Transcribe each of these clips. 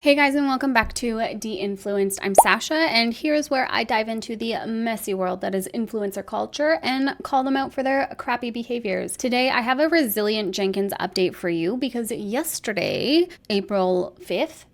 Hey guys, and welcome back to DeInfluenced. I'm Sasha, and here's where I dive into the messy world that is influencer culture and call them out for their crappy behaviors. Today, I have a resilient Jenkins update for you because yesterday, April 5th,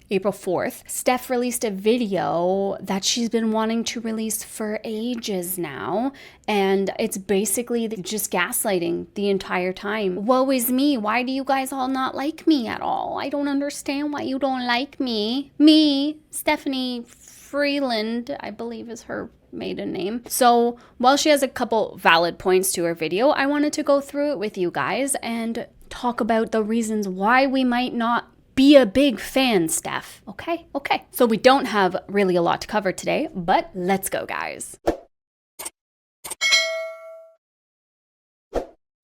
April 4th, Steph released a video that she's been wanting to release for ages now. And it's basically just gaslighting the entire time. Woe is me. Why do you guys all not like me at all? I don't understand why you don't like me. Me, Stephanie Freeland, I believe is her maiden name. So while she has a couple valid points to her video, I wanted to go through it with you guys and talk about the reasons why we might not be a big fan, Steph. Okay. So we don't have really a lot to cover today, but let's go, guys.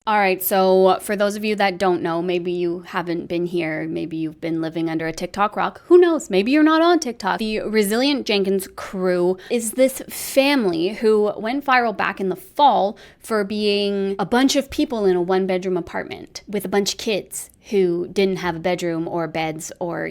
All right, so for those of you that don't know, maybe you haven't been here, maybe you've been living under a TikTok rock, who knows, maybe you're not on TikTok. The Resilient Jenkins crew is this family who went viral back in the fall for being a bunch of people in a one-bedroom apartment with a bunch of kids who didn't have a bedroom or beds or,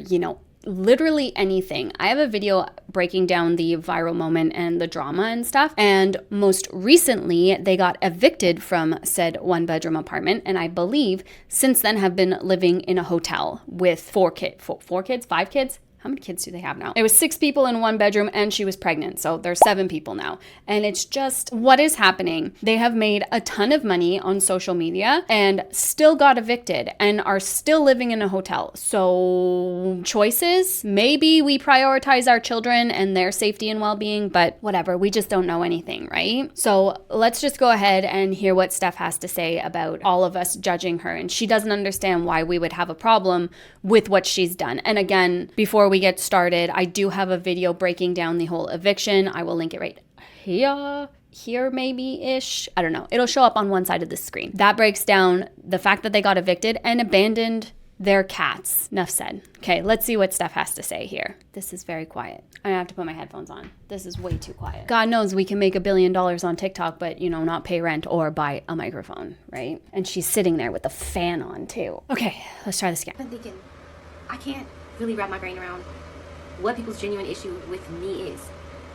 literally anything. I have a video breaking down the viral moment and the drama and stuff. And most recently, they got evicted from said one-bedroom apartment. And I believe since then have been living in a hotel with five kids. How many kids do they have now? It was 6 people in one bedroom and she was pregnant. So there's 7 people now. And it's just what is happening. They have made a ton of money on social media and still got evicted and are still living in a hotel. So choices, maybe we prioritize our children and their safety and well-being, but whatever, we just don't know anything, right? So let's just go ahead and hear what Steph has to say about all of us judging her. And she doesn't understand why we would have a problem with what she's done. And again, before we get started, I do have a video breaking down the whole eviction. I will link it right here maybe-ish. I don't know. It'll show up on one side of the screen. That breaks down the fact that they got evicted and abandoned their cats. Enough said. Okay, let's see what Steph has to say here. This is very quiet. I have to put my headphones on. This is way too quiet. God knows we can make $1 billion on TikTok, but not pay rent or buy a microphone, right? And she's sitting there with the fan on too. Okay, let's try this again. I'm thinking, I can't really wrap my brain around what people's genuine issue with me is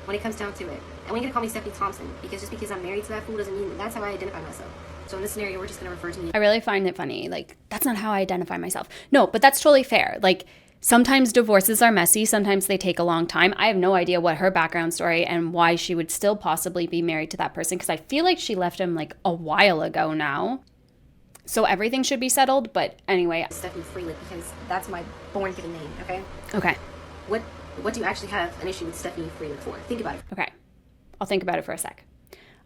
when it comes down to it. And when you're gonna call me Stephanie Thompson, because just because I'm married to that fool doesn't mean that's how I identify myself. So in this scenario, we're just gonna refer to me. I really find it funny. Like, that's not how I identify myself. No, but that's totally fair. Like, sometimes divorces are messy. Sometimes they take a long time. I have no idea what her background story and why she would still possibly be married to that person, because I feel like she left him like a while ago now. So everything should be settled, but anyway. Stephanie Freeland, because that's my born-given name, okay? Okay. What do you actually have an issue with Stephanie Freeland for? Think about it. Okay. I'll think about it for a sec.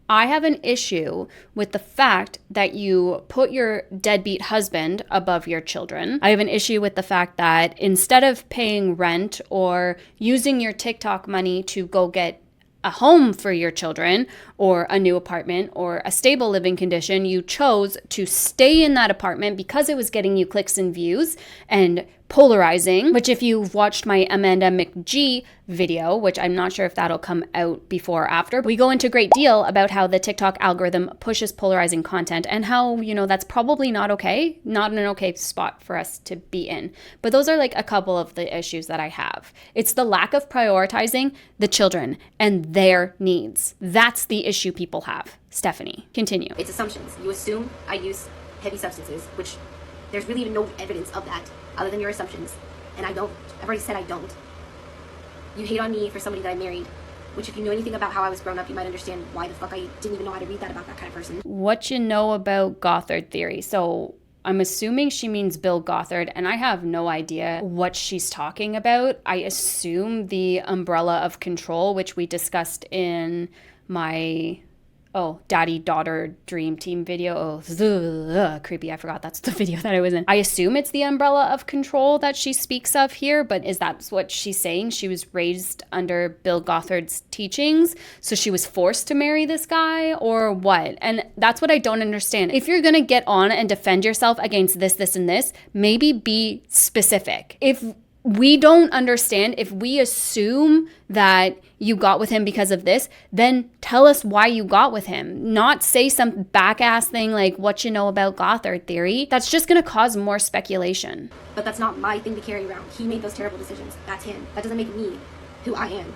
I have an issue with the fact that you put your deadbeat husband above your children. I have an issue with the fact that instead of paying rent or using your TikTok money to go get a home for your children or a new apartment or a stable living condition, you chose to stay in that apartment because it was getting you clicks and views and polarizing, which if you've watched my Amanda McG video, which I'm not sure if that'll come out before or after, we go into great deal about how the TikTok algorithm pushes polarizing content and how, that's probably not okay, not an okay spot for us to be in. But those are like a couple of the issues that I have. It's the lack of prioritizing the children and their needs. That's the issue people have. Stephanie, continue. It's assumptions. You assume I use heavy substances, which there's really no evidence of that other than your assumptions. And I don't. I've already said I don't. You hate on me for somebody that I married, which if you knew anything about how I was grown up, you might understand why the fuck I didn't even know how to read that about that kind of person. What you know about Gothard theory? So I'm assuming she means Bill Gothard, and I have no idea what she's talking about. I assume the umbrella of control, which we discussed in my daddy-daughter dream team video. Creepy. I forgot that's the video that I was in. I assume it's the umbrella of control that she speaks of here, but is that what she's saying? She was raised under Bill Gothard's teachings, so she was forced to marry this guy, or what? And that's what I don't understand. If you're gonna get on and defend yourself against this, and this, maybe be specific. If we don't understand. If we assume that you got with him because of this, then tell us why you got with him. Not say some back-ass thing like what you know about Gothard theory. That's just going to cause more speculation. But that's not my thing to carry around. He made those terrible decisions. That's him. That doesn't make me who I am.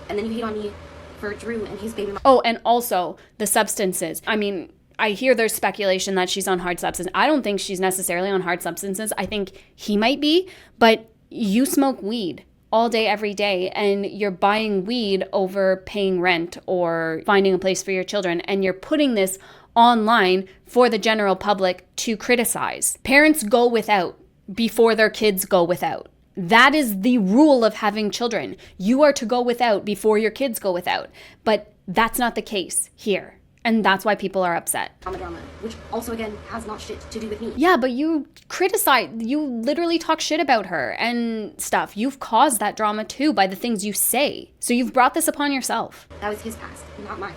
And then you hate on me for Drew and his baby mom. Oh, and also the substances. I mean, I hear there's speculation that she's on hard substances. I don't think she's necessarily on hard substances. I think he might be, but you smoke weed all day, every day, and you're buying weed over paying rent or finding a place for your children, and you're putting this online for the general public to criticize. Parents go without before their kids go without. That is the rule of having children. You are to go without before your kids go without. But that's not the case here. And that's why people are upset. Drama, which also, again, has not shit to do with me. Yeah, but you criticize, you literally talk shit about her and stuff. You've caused that drama too by the things you say. So you've brought this upon yourself. That was his past, not mine.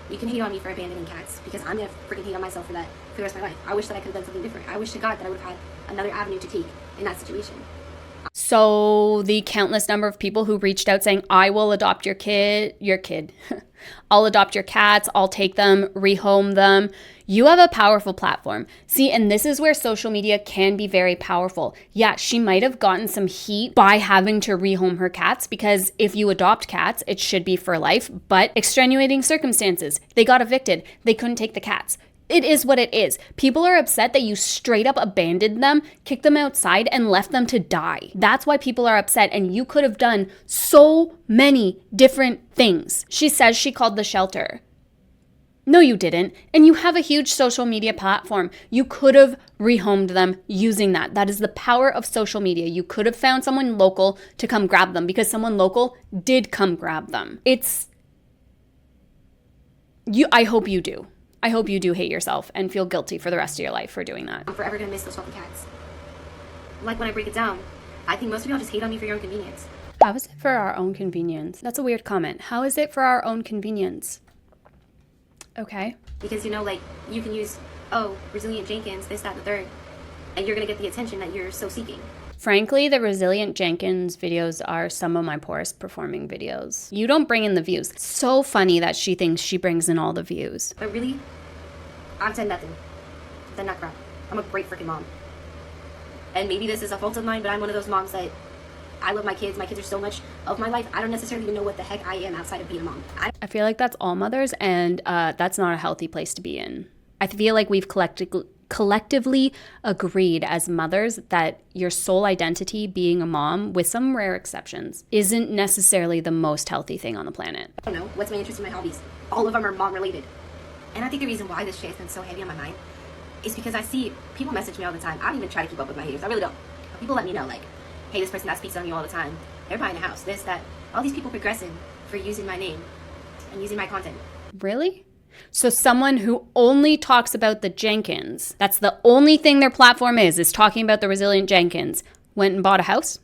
You can hate on me for abandoning cats because I'm going to freaking hate on myself for that for the rest of my life. I wish that I could have done something different. I wish to God that I would have had another avenue to take in that situation. So the countless number of people who reached out saying, I will adopt your kid, I'll adopt your cats, I'll take them, rehome them. You have a powerful platform. See, and this is where social media can be very powerful. Yeah, she might have gotten some heat by having to rehome her cats because if you adopt cats, it should be for life, but extenuating circumstances. They got evicted. They couldn't take the cats. It is what it is. People are upset that you straight up abandoned them, kicked them outside, and left them to die. That's why people are upset, and you could have done so many different things. She says she called the shelter. No, you didn't. And you have a huge social media platform. You could have rehomed them using that. That is the power of social media. You could have found someone local to come grab them because someone local did come grab them. I hope you do. I hope you do hate yourself and feel guilty for the rest of your life for doing that. I'm forever going to miss those fucking cats. Like when I break it down, I think most of y'all just hate on me for your own convenience. How is it for our own convenience? That's a weird comment. How is it for our own convenience? Okay. Because, you can use, Resilient Jenkins, this, that, and the third, and you're going to get the attention that you're so seeking. Frankly, the Resilient Jenkins videos are some of my poorest performing videos. You don't bring in the views. It's so funny that she thinks she brings in all the views. But really, I'm 10 nothing. 10 nut crap. I'm a great freaking mom. And maybe this is a fault of mine, but I'm one of those moms that I love my kids. My kids are so much of my life. I don't necessarily even know what the heck I am outside of being a mom. I feel like that's all mothers, and that's not a healthy place to be in. I feel like we've collectively agreed as mothers that your sole identity being a mom, with some rare exceptions, isn't necessarily the most healthy thing on the planet. I don't know. What's my interest in my hobbies? All of them are mom related. And I think the reason why this shit has been so heavy on my mind is because I see people message me all the time. I don't even try to keep up with my haters. I really don't. People let me know, hey, this person that speaks on you all the time, they're buying a house, this, that. All these people progressing for using my name and using my content. Really? So someone who only talks about the Jenkins, that's the only thing their platform is talking about the Resilient Jenkins, went and bought a house?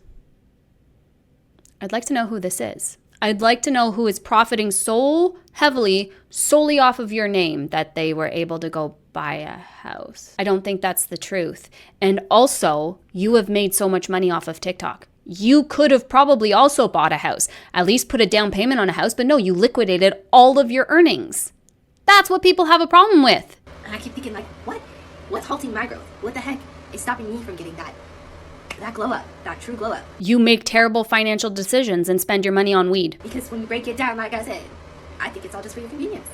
I'd like to know who this is. I'd like to know who is profiting so heavily solely off of your name that they were able to go buy a house. I don't think that's the truth. And also, you have made so much money off of TikTok. You could have probably also bought a house, at least put a down payment on a house, but no, you liquidated all of your earnings. That's what people have a problem with. And I keep thinking, what? What's halting my growth? What the heck is stopping me from getting that glow up, that true glow up? You make terrible financial decisions and spend your money on weed. Because when you break it down, like I said, I think it's all just for your convenience.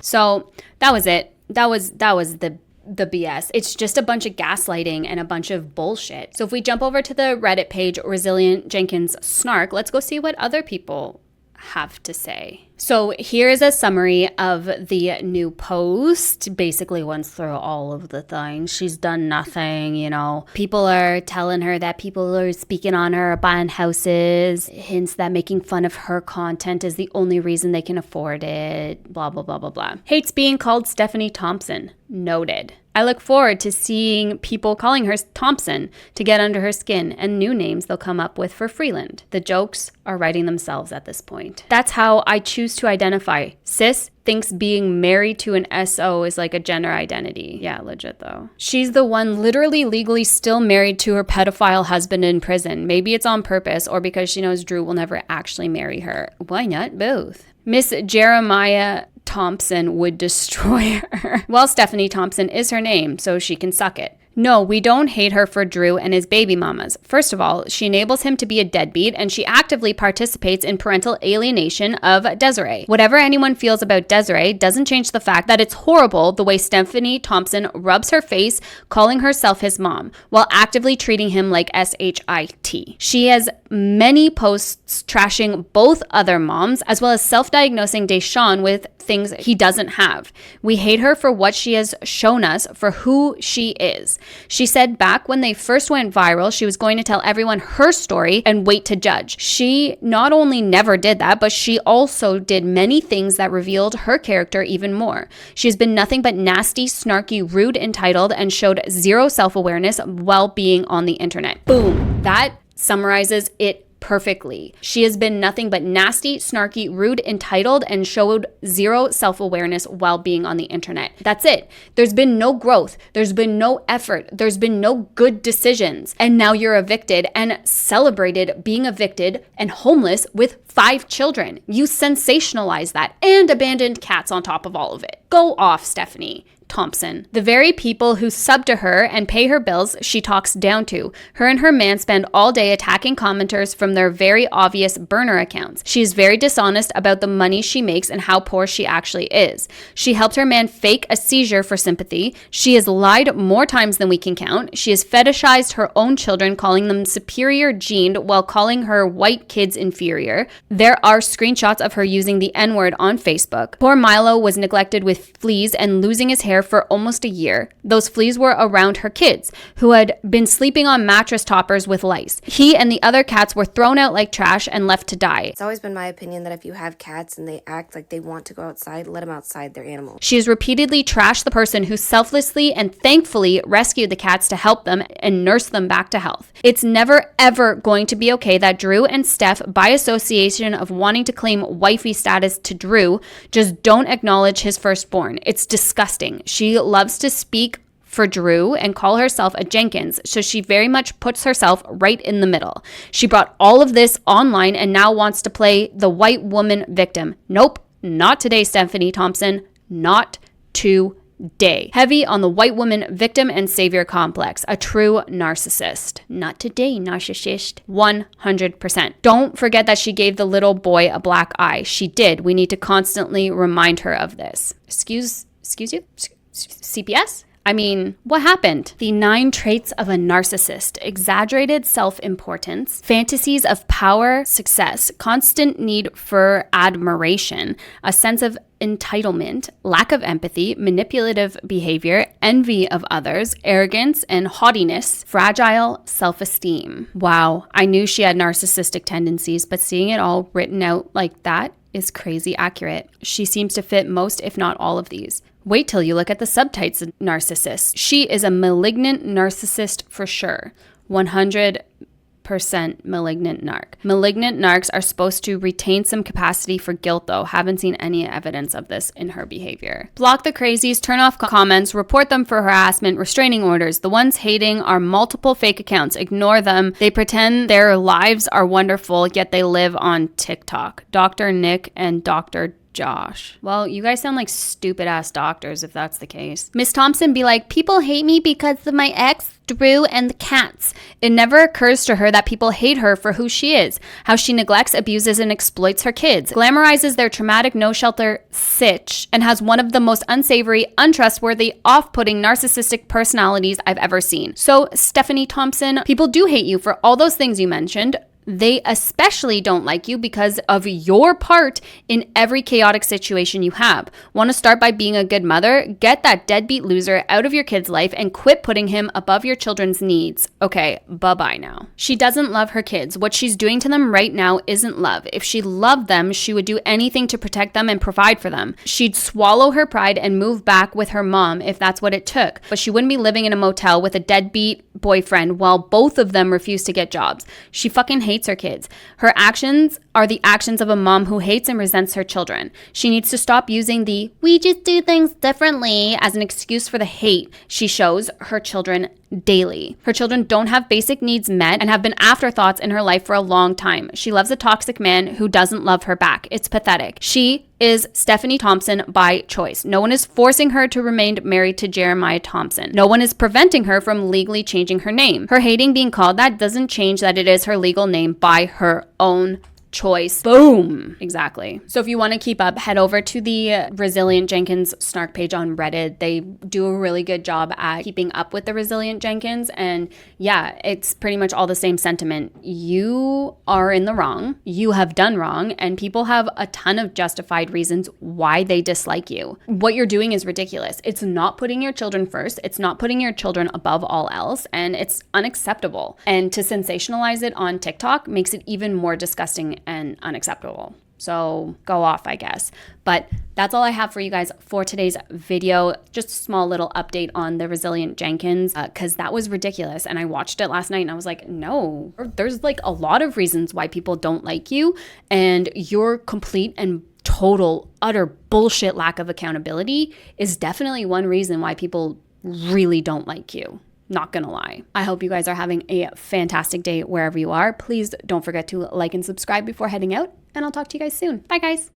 So that was it. That was the BS. It's just a bunch of gaslighting and a bunch of bullshit. So if we jump over to the Reddit page, Resilient Jenkins Snark, let's go see what other people have to say. So here's a summary of the new post. Basically went through all of the things. She's done nothing, People are telling her that people are speaking on her, buying houses, hints that making fun of her content is the only reason they can afford it, blah, blah, blah, blah, blah. Hates being called Stephanie Thompson. Noted. I look forward to seeing people calling her Thompson to get under her skin and new names they'll come up with for Freeland. The jokes are writing themselves at this point. That's how I choose to identify. Sis thinks being married to an SO is like a gender identity. Yeah, legit though. She's the one literally legally still married to her pedophile husband in prison. Maybe it's on purpose or because she knows Drew will never actually marry her. Why not both? Miss Jeremiah Thompson would destroy her. Well, Stephanie Thompson is her name, so she can suck it. No, we don't hate her for Drew and his baby mamas. First of all, she enables him to be a deadbeat and she actively participates in parental alienation of Desiree. Whatever anyone feels about Desiree doesn't change the fact that it's horrible the way Stephanie Thompson rubs her face calling herself his mom while actively treating him like SHIT. She has many posts trashing both other moms as well as self-diagnosing Deshawn with things he doesn't have. We hate her for what she has shown us for who she is. She said back when they first went viral, she was going to tell everyone her story and wait to judge. She not only never did that, but she also did many things that revealed her character even more. She has been nothing but nasty, snarky, rude, entitled, and showed zero self-awareness while being on the internet. Boom. That summarizes it perfectly. She has been nothing but nasty, snarky, rude, entitled, and showed zero self-awareness while being on the internet. That's it. There's been no growth. There's been no effort. There's been no good decisions. And now you're evicted and celebrated being evicted and homeless with 5 children. You sensationalize that and abandoned cats on top of all of it. Go off, Stephanie Thompson. The very people who sub to her and pay her bills she talks down to. Her and her man spend all day attacking commenters from their very obvious burner accounts. She is very dishonest about the money she makes and how poor she actually is. She helped her man fake a seizure for sympathy. She has lied more times than we can count. She has fetishized her own children, calling them superior gened while calling her white kids inferior. There are screenshots of her using the N-word on Facebook. Poor Milo was neglected with fleas and losing his hair for almost a year. Those fleas were around her kids, who had been sleeping on mattress toppers with lice. He and the other cats were thrown out like trash and left to die. It's always been my opinion that if you have cats and they act like they want to go outside, let them outside. They're animals. She has repeatedly trashed the person who selflessly and thankfully rescued the cats to help them and nurse them back to health. It's never ever going to be okay that Drew and Steph, by association of wanting to claim wifey status to Drew, just don't acknowledge his firstborn. It's disgusting. She loves to speak for Drew and call herself a Jenkins, so she very much puts herself right in the middle. She brought all of this online and now wants to play the white woman victim. Nope, not today, Stephanie Thompson. Not today. Heavy on the white woman victim and savior complex. A true narcissist. Not today, narcissist. 100%. Don't forget that she gave the little boy a black eye. She did. We need to constantly remind her of this. Excuse you? CPS? I mean, what happened? The 9 traits of a narcissist: exaggerated self-importance, fantasies of power, success, constant need for admiration, a sense of entitlement, lack of empathy, manipulative behavior, envy of others, arrogance and haughtiness, fragile self-esteem. Wow, I knew she had narcissistic tendencies, but seeing it all written out like that is crazy accurate. She seems to fit most, if not all, of these. Wait till you look at the subtypes of narcissists. She is a malignant narcissist for sure. 100% malignant narc. Malignant narcs are supposed to retain some capacity for guilt though. Haven't seen any evidence of this in her behavior. Block the crazies, turn off comments, report them for harassment, restraining orders. The ones hating are multiple fake accounts. Ignore them. They pretend their lives are wonderful, yet they live on TikTok. Dr. Nick and Dr. Josh. Well, you guys sound like stupid ass doctors if that's the case. Miss Thompson be like, people hate me because of my ex, Drew, and the cats. It never occurs to her that people hate her for who she is, how she neglects, abuses, and exploits her kids, glamorizes their traumatic no-shelter sitch, and has one of the most unsavory, untrustworthy, off-putting narcissistic personalities I've ever seen. So, Stephanie Thompson, people do hate you for all those things you mentioned. They especially don't like you because of your part in every chaotic situation you have. Want to start by being a good mother? Get that deadbeat loser out of your kid's life and quit putting him above your children's needs. Okay, bye-bye now. She doesn't love her kids. What she's doing to them right now isn't love. If she loved them, she would do anything to protect them and provide for them. She'd swallow her pride and move back with her mom if that's what it took. But she wouldn't be living in a motel with a deadbeat boyfriend while both of them refuse to get jobs. She fucking hates her kids. Her actions are the actions of a mom who hates and resents her children. She needs to stop using the "we just do things differently" as an excuse for the hate she shows her children daily. Her children don't have basic needs met and have been afterthoughts in her life for a long time. She loves a toxic man who doesn't love her back. It's pathetic. She is Stephanie Thompson by choice. No one is forcing her to remain married to Jeremiah Thompson. No one is preventing her from legally changing her name. Her hating being called that doesn't change that it is her legal name by her own choice. Boom. Exactly. So if you want to keep up, head over to the Resilient Jenkins snark page on Reddit. They do a really good job at keeping up with the Resilient Jenkins. And yeah, it's pretty much all the same sentiment. You are in the wrong. You have done wrong. And people have a ton of justified reasons why they dislike you. What you're doing is ridiculous. It's not putting your children first. It's not putting your children above all else. And it's unacceptable. And to sensationalize it on TikTok makes it even more disgusting and unacceptable. So go off, I guess. But that's all I have for you guys for today's video. Just a small little update on the Resilient Jenkins, because that was ridiculous. And I watched it last night and I was like, no, there's like a lot of reasons why people don't like you, and your complete and total utter bullshit lack of accountability is definitely one reason why people really don't like you. Not gonna lie. I hope you guys are having a fantastic day wherever you are. Please don't forget to like and subscribe before heading out, and I'll talk to you guys soon. Bye, guys.